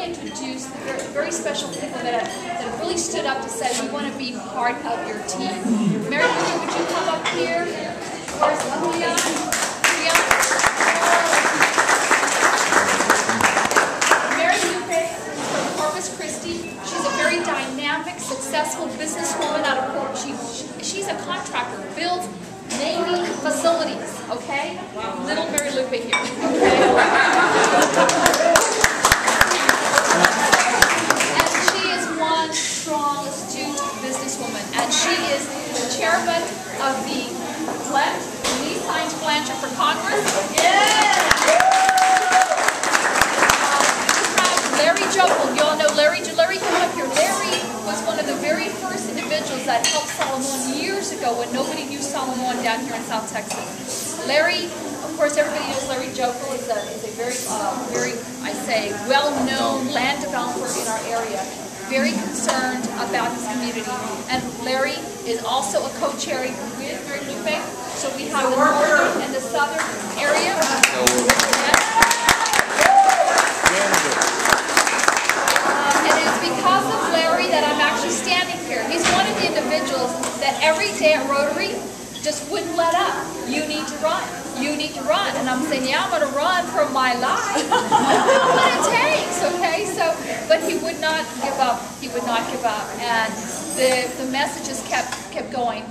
introduce the very special people that have really stood up to say, we want to be part of your team. Mary Lou, would you come up here? Where's Leon? Mary Lou from Corpus Christi. She's a very dynamic, successful businesswoman out of Corpus. She's a contractor, builds Navy facilities, okay? Little Mary Lupe here, okay? And she is one strong, astute businesswoman. And she is the chairman of the Denise Saenz-Blanchard for Congress. Yeah! Larry Jopel, you all know Larry. Larry, come up here. Larry was one of the very first individuals that helped Solomon years ago when nobody knew Solomon down here in South Texas. Larry, of course, everybody knows Larry Jopel is a very, I say, well-known land developer in our area. Very concerned about his community. And Larry is also a co-chair with Mary Lupe. So we have the northern and the southern area. Because of Larry that I'm actually standing here. He's one of the individuals that every day at Rotary just wouldn't let up. You need to run. You need to run. And I'm saying, yeah, I'm going to run for my life. What it takes, okay? So, but he would not give up. He would not give up. And the messages kept going.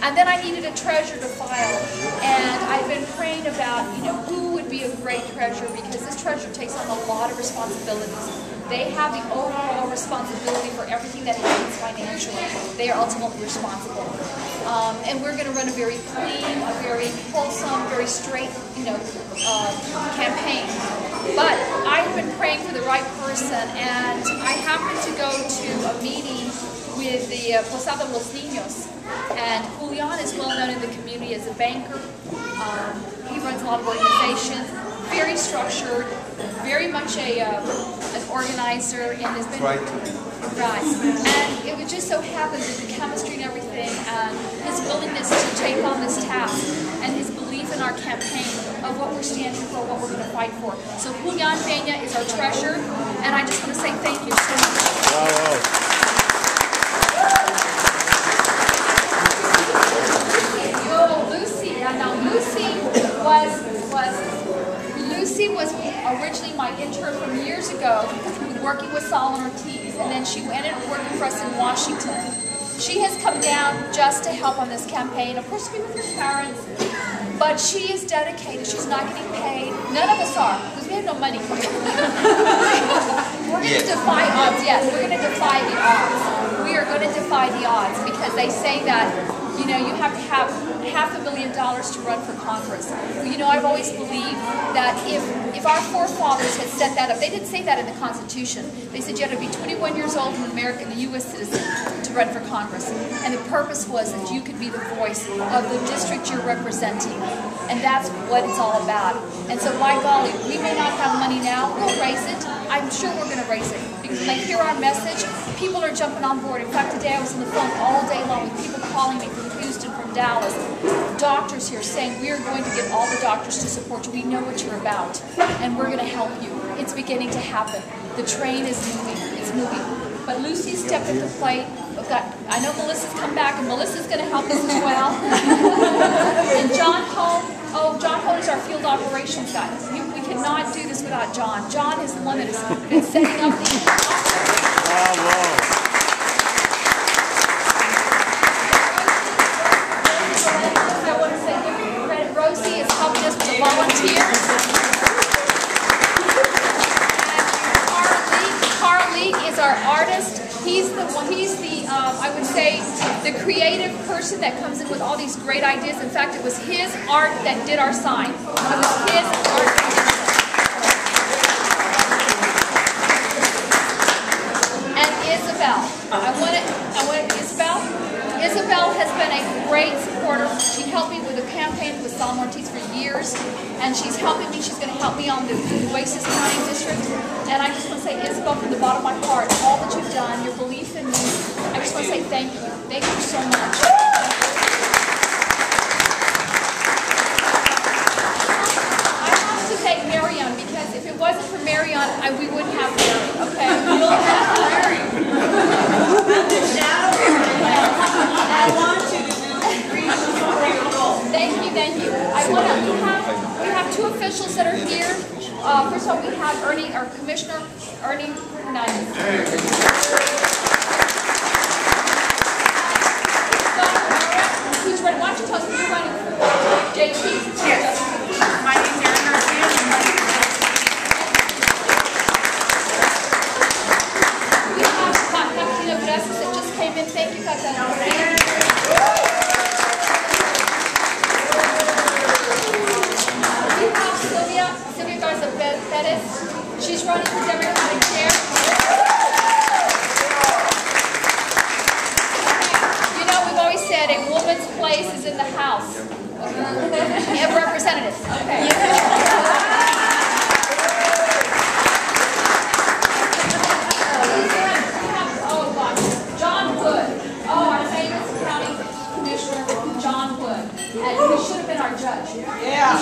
And then I needed a treasurer to file. And I've been praying about, who would be a great treasurer, because this treasurer takes on a lot of responsibilities. They have the overall responsibility for everything that happens financially. They are ultimately responsible. And we're going to run a very clean, a very wholesome, very straight, campaign. But I've been praying for the right person, and I happened to go to a meeting with the Posada Los Niños. And Julian is well known in the community as a banker. He runs a lot of organizations, very structured, very much an organizer, and has been right. And it would just so happen that the chemistry and everything, and his willingness to take on this task, and his belief in our campaign of what we're standing for, what we're going to fight for. So Julian Peña is our treasurer, and I just want to say thank you so much. Wow. Lucy was originally my intern from years ago, working with Solomon Ortiz, and then she ended up working for us in Washington. She has come down just to help on this campaign, of course to be with her parents, but she is dedicated. She's not getting paid. None of us are, because we have no money. We're going to defy odds. Yes, we're going to defy the odds. We are going to defy the odds, because they say that you have to have $500,000 to run for Congress. Well, I've always believed that if our forefathers had set that up, they didn't say that in the Constitution. They said you had to be 21 years old and American, a U.S. citizen, to run for Congress. And the purpose was that you could be the voice of the district you're representing. And that's what it's all about. And so, by golly, we may not have money now. We'll raise it. I'm sure we're going to raise it. Because when they hear our message, people are jumping on board. In fact, today I was on the phone all day long with people calling me from Houston, from Dallas, doctors here saying, we are going to get all the doctors to support you. We know what you're about, and we're going to help you. It's beginning to happen. The train is moving. It's moving. But Lucy stepped at the plate. I know Melissa's come back, and Melissa's going to help us as well. And John Cole is our field operations guy. We cannot do this without John. John is the one that has been setting up the... Rosie is helping us with the volunteers. And Carl Lee is our artist. He's the I would say, the creative person that comes in with all these great ideas. In fact, it was his art that did our sign. It was his art that did our sign. And Isabel. Isabel has been a great supporter. She helped me with a campaign with Solomon Ortiz for years, and she's helping me. She's going to help me on the Oasis County District. And I just want to say, Isabel, from the bottom of my heart, all that you've done, your belief in me, I just want to say thank you. Thank you so much. I have to thank Marion, because if it wasn't for Marion, we wouldn't have Mary, okay? officials that are here. First of all, we have our Commissioner, Ernie Hernandez. Who's ready? Why don't you tell us who you're running for? JT? Yes. My name is Erin Garcia. We have Katina Gracias that just came in. Thank you, Katina. We have Sylvia Garza Perez. She's running for Democratic chair. You know, we've always said a woman's place is in the House. We have representatives. Okay. Oh gosh, John Wood. Oh, our famous county commissioner, John Wood. And he should have been our judge. Yeah.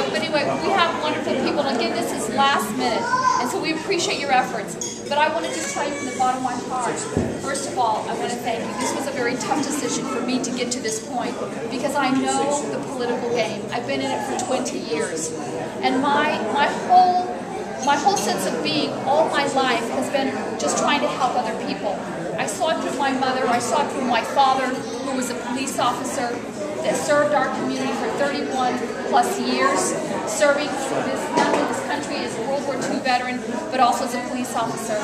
But anyway, we have wonderful people, and again, this is last minute, and so we appreciate your efforts. But I want to just tell you from the bottom of my heart, first of all, I want to thank you. This was a very tough decision for me to get to this point, because I know the political game. I've been in it for 20 years, and my whole sense of being all my life has been just trying to help other people. I saw it through my mother, I saw it through my father, who was a police officer that served our community for 31 plus years, serving not only this country as a World War II veteran, but also as a police officer.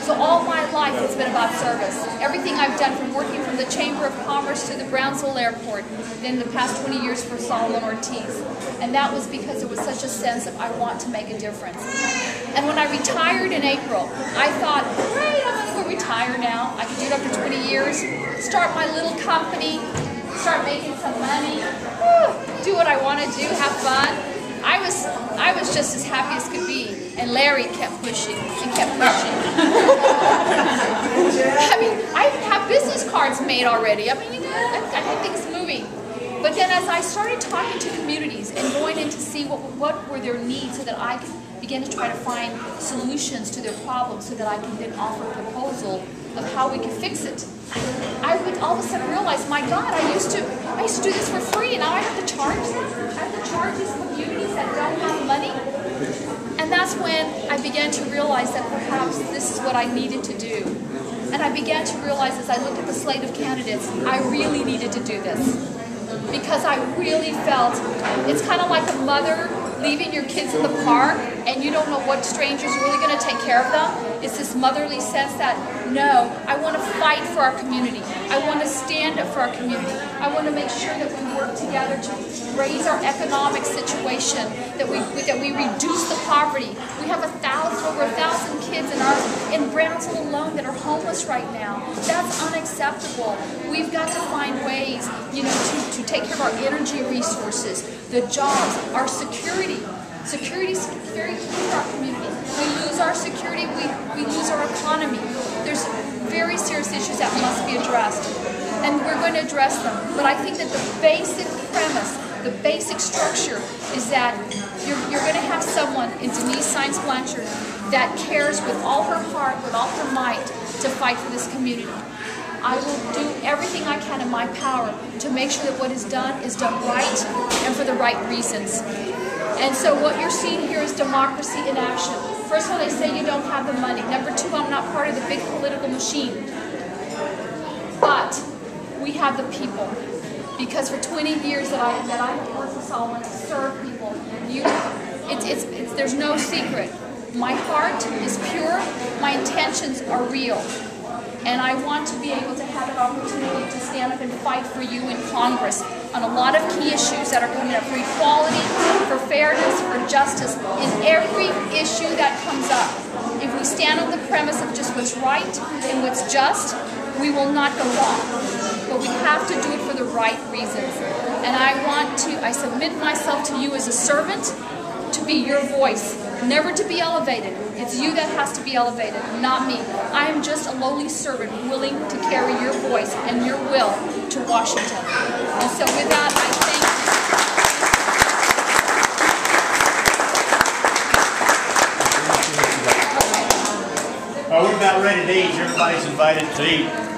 So all my life has been about service. Everything I've done, from working from the Chamber of Commerce to the Brownsville Airport, then the past 20 years for Solomon Ortiz. And that was because there was such a sense of I want to make a difference. And when I retired in April, I thought, great, I'm going to go retire now. I can do it after 20 years, start my little company, start making some money, do what I want to do, have fun. I was just as happy as could be, and Larry kept pushing and kept pushing. I mean, I have business cards made already. I mean, you know, I had things moving. But then as I started talking to communities and going in to see what were their needs, so that I could begin to try to find solutions to their problems, so that I can then offer a proposal of how we could fix it, I would all of a sudden realize, my God, I used to do this for free, and now I have to charge them. I have to charge these communities that don't have money. And that's when I began to realize that perhaps this is what I needed to do. And I began to realize, as I looked at the slate of candidates, I really needed to do this. Because I really felt, it's kind of like a mother leaving your kids in the park and you don't know what stranger's really going to take care of them. It's this motherly sense that, no, I want to fight for our community. I want to stand up for our community. I want to make sure that we work together to raise our economic situation, that we reduce the poverty. We have over 1,000 kids in Brownsville alone that are homeless right now. That's unacceptable. We've got to find ways, you know, to take care of our energy resources, the jobs, our security. Security is very key to our community. We lose our security, we lose our economy. There's very serious issues that must be addressed, and we're going to address them. But I think that the basic premise, the basic structure is that you're going to have someone in Denise Saenz-Blanchard that cares with all her heart, with all her might, to fight for this community. I will do everything I can in my power to make sure that what is done right and for the right reasons. And so what you're seeing here is democracy in action. First of all, they say you don't have the money. Number two, I'm not part of the big political machine. But we have the people. Because for 20 years that I have worked for Solomon to serve people, there's no secret. My heart is pure, my intentions are real. And I want to be able to have an opportunity to stand up and fight for you in Congress on a lot of key issues that are coming up, for equality, for fairness, for justice, in every issue that comes up. If we stand on the premise of just what's right and what's just, we will not go wrong. But we have to do it for the right reasons. And I submit myself to you as a servant, to be your voice, never to be elevated. It's you that has to be elevated, not me. I am just a lowly servant willing to carry your voice and your will to Washington. And so with that, I thank you. We're about ready to eat. Everybody's invited to eat.